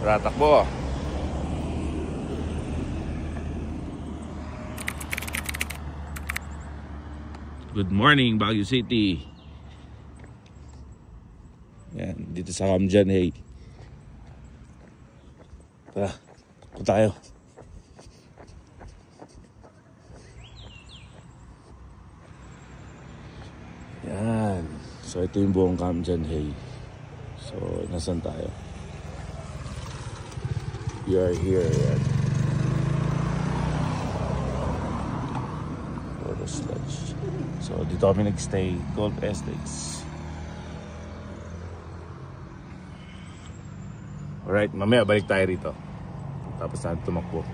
Tatakbo. Good morning, Baguio City. Yan, dito sa Camjanhay. Tara, takbo tayo. Yan. So ito yung buong Camjanhay. So nasan tayo? We are here. Yan. Photos Lodge. So dito kami nagstay, Golf Estates. Alright, mamaya balik tayo rito. Tapos natin tumakbo.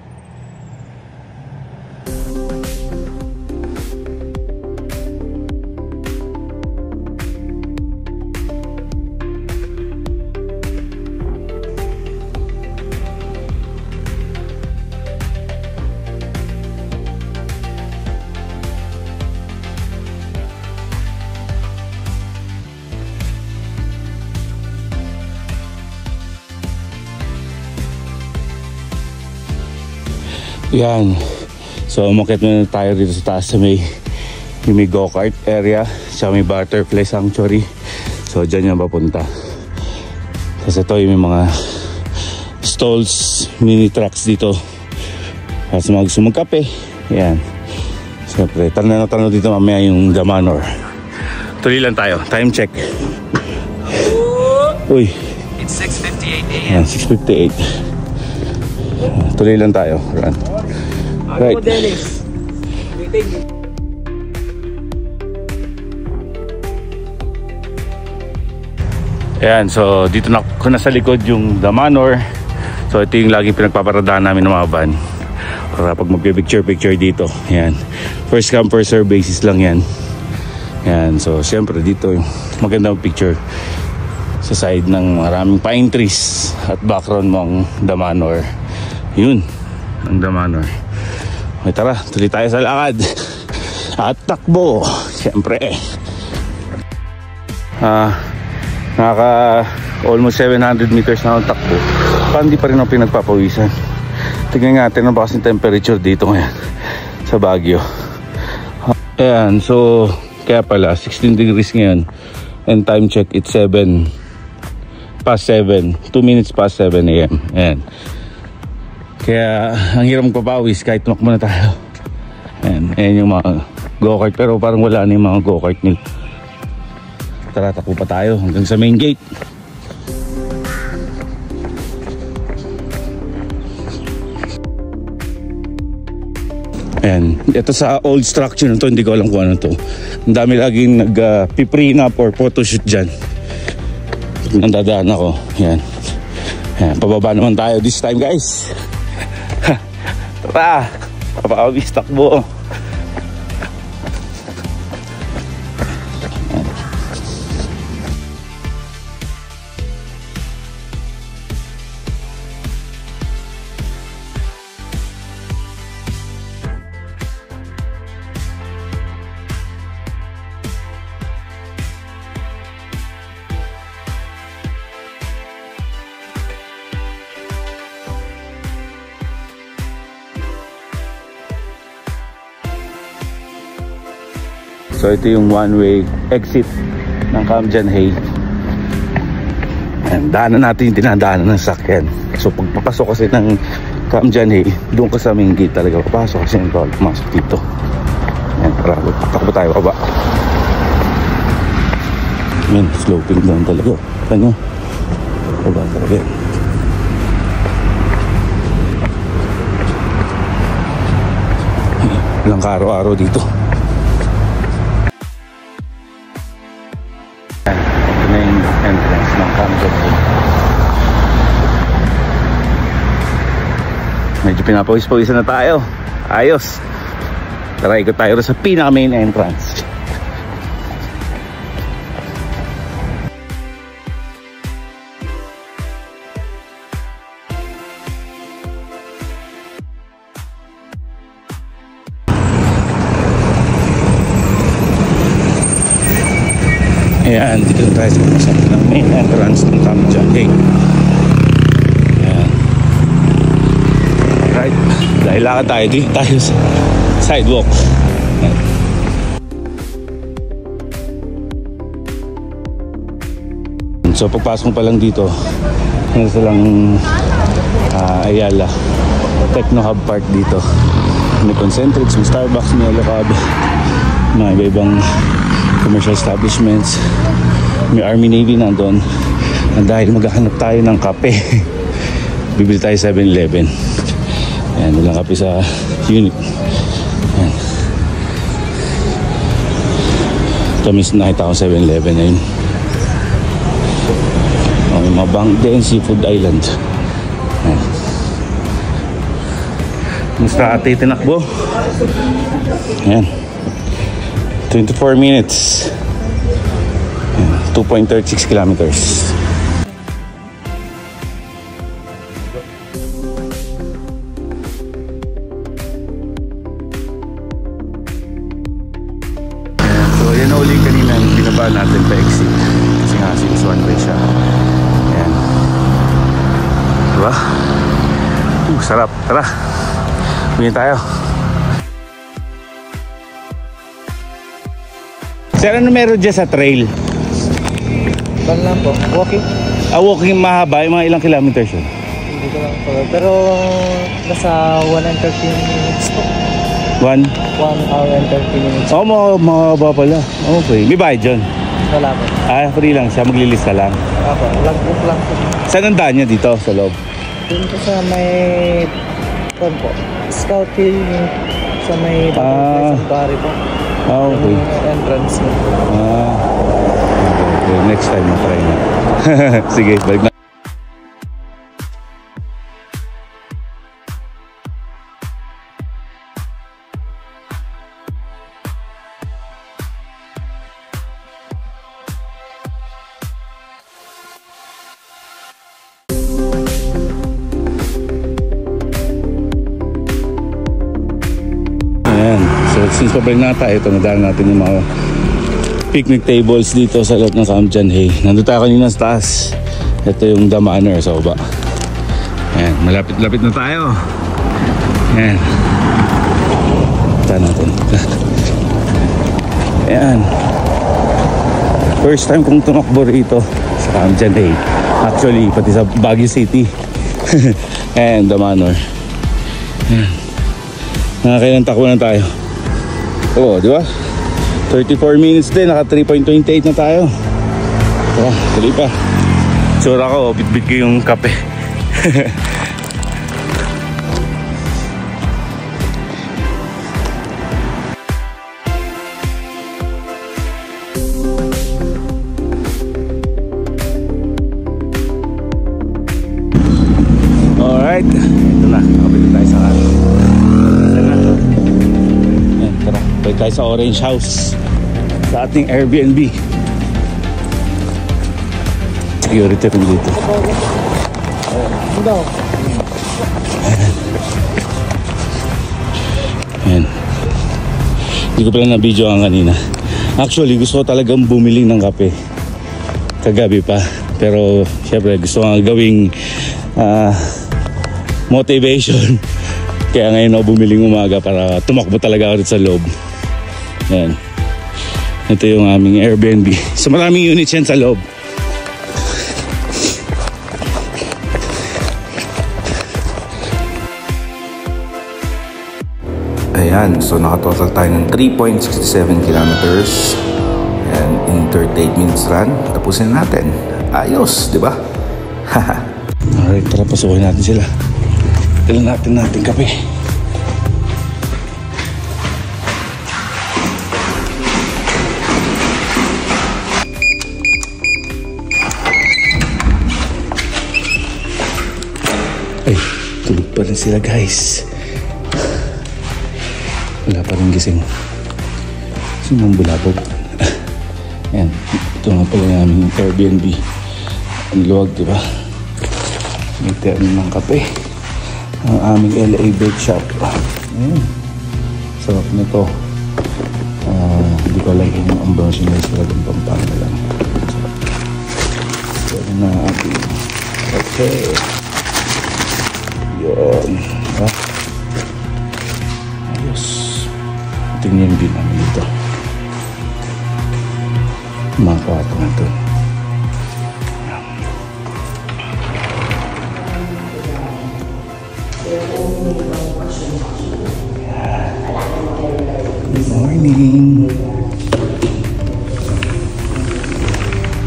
Yan. So umakit muna tayo dito sa taas sa may go-kart area, sa may butterfly sanctuary. So dyan yung papunta. Kasi ito yung mga stalls, mini trucks dito. Kasi mga gusto magkape. Yan. Siyempre, tanaw dito mamaya yung The Manor. Tuloy lang tayo. Time check. Uy. It's 6:58 a.m. Yan, 6:58. Tuloy lang tayo. Run. Right. Dennis. Ayan, so dito na ako nasa likod yung The Manor. So ito yung lagi pinagpaparadahan namin ng mga van para pag magpipicture dito. Ayan. First come first serve basis lang yan. Ayan, so syempre dito yung magandang picture sa side ng maraming pine trees at background mo ang The Manor. Yun, ang The Manor. Okay, tara, tuloy tayo sa lakad at takbo, syempre. Naka almost 700 meters na ang takbo, parang hindi pa rin ako pinagpapawisan. Tingnan natin ang bakasing temperature dito ngayon sa Baguio. Ayan, so kaya pala 16 degrees ngayon and time check it's 7 past 7, 2 minutes past 7 a.m. Ayan. Kaya ang hirap magpapawis kahit tumakbo na tayo. Ayan yung mga go-kart, pero parang wala na yung mga go-kart nila. Tara, takbo pa tayo hanggang sa main gate. Ayan, ito sa old structure na to, hindi ko alam kung ano to. Ang dami laging nag-prenup or photoshoot dyan. Nandadaan ako. Ayan. Ayan, pababa naman tayo this time, guys. Tara, papakawis, takbo. So ito yung one-way exit ng Camjanhay. Daanan natin yung dinadaanan ng sakyan. So pagpapasok kasi ng Camjanhay, doon ka sa main gate talaga papasok kasi yung bawal pumasok dito. Ayan, para takbo tayo baba. Ayan, sloping down talaga. Kita nyo, baba talaga. Ilang araw-araw dito. Entrance ng Camjanhay. Medyo pinapawis-pawisan na tayo. Ayos. Tara, ikot tayo sa pinaka main entrance. Ayan, dito tayo sa pasok ng main entrance ng Camjanhay. Ayan. Ilakad tayo dito tayo sa sidewalk. So pagpasok mo pa lang dito, ano silang Ayala Techno Hub Park dito. May Concentrix, may Starbucks, may Alocab, mga iba-ibang commercial establishments. May Army Navy nandun. Dahil maghahanap tayo ng kape, bibili tayo 7-Eleven. Ayan, walang kape sa unit. Ayan. Kamis nakita ko 7-Eleven na yun. May mga Bangde and Seafood Island. Ayan. Musta ate tinakbo? Ayan. 24 minutes. Ayan. 2.36 kilometers. Natin pa exit kasi nga since one way siya. Ayan, diba? Sarap, tara bigyan tayo. Sir, ano meron dyan sa trail? Bang lang po, walking. Walking mahaba, yung mga ilang kilometers yun? Hindi ko lang po, pero nasa 130 minutes po. 1 hour and 30 minutes. Mahaba pala. Okay, may bayad dyan? Wala po. Free lang siya, maglilista lang. Ako, logbook lang po. Saan ang daan niya dito sa loob? Dito po sa may Scout Hill, sa may Sanctuary po. Okay. Yung entrance mo. Okay. Next time matry na. Sige, balik na. So since pabalik na tayo, ito nadaan natin yung mga picnic tables dito sa loob ng Camp John Hay. Nandun tayo kanina sa taas. Ito yung The Manor sa baba. Ayan, malapit-lapit na tayo. Ayan. Ito natin. Ayan. First time kong tumakbo rito sa Camp John Hay. Actually, pati sa Baguio City. Ayan, The Manor. Ayan. Nakakailang takbo na tayo. Oo, di ba? 34 minutes din, naka 3.28 na tayo. Tuloy pa. Sura ko, bit-bit ko yung kape. Alright, ito na, nakabili tayo sa kanan. Tara, balik tayo sa Orange House, sa ating Airbnb. Security rin dito. Ayan. Hindi ko pala na-video ang kanina. Actually, gusto ko talagang bumili ng kape kagabi pa. Pero syempre gusto ko nga gawing motivation. Kaya ngayon ako bumiling umaga para tumakbo talaga ako sa loob. Ayan. Ito yung aming Airbnb. So maraming units yan sa loob. Ayan. So nakatotal tayo ng 3.67 kilometers. And in 38 minutes run, tapusin natin. Ayos, di ba? Alright, tara pasukin natin sila. Dala natin kape. Ay, tulog pa rin sila guys. Wala pa rin gising. Sumang bulabog. Ayan, ito nga pala yung aming Airbnb. Ang luwag, diba? May terno ng kape. Ang aming LA Bake Shop. Sarap na to. Hindi ko alam kung ang version na talagang Pampanga lang. So na ating okay. Yun. tingnan yung view namin dito. Mga kwarto na ito. Good morning.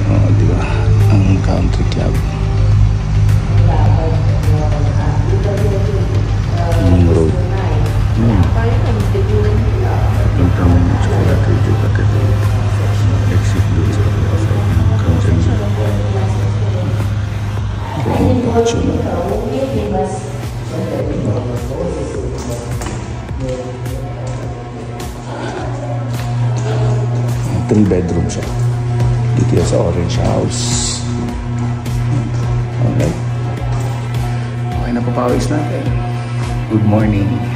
Oh, diba? Ang country club. Yung road. Punta mo yung chocolate radio pati road. Exit doon sa country club. Ganyan pa siya na. 3-bedroom siya. Dito sa Orange House. Alright. Okay na papawis natin. Good morning.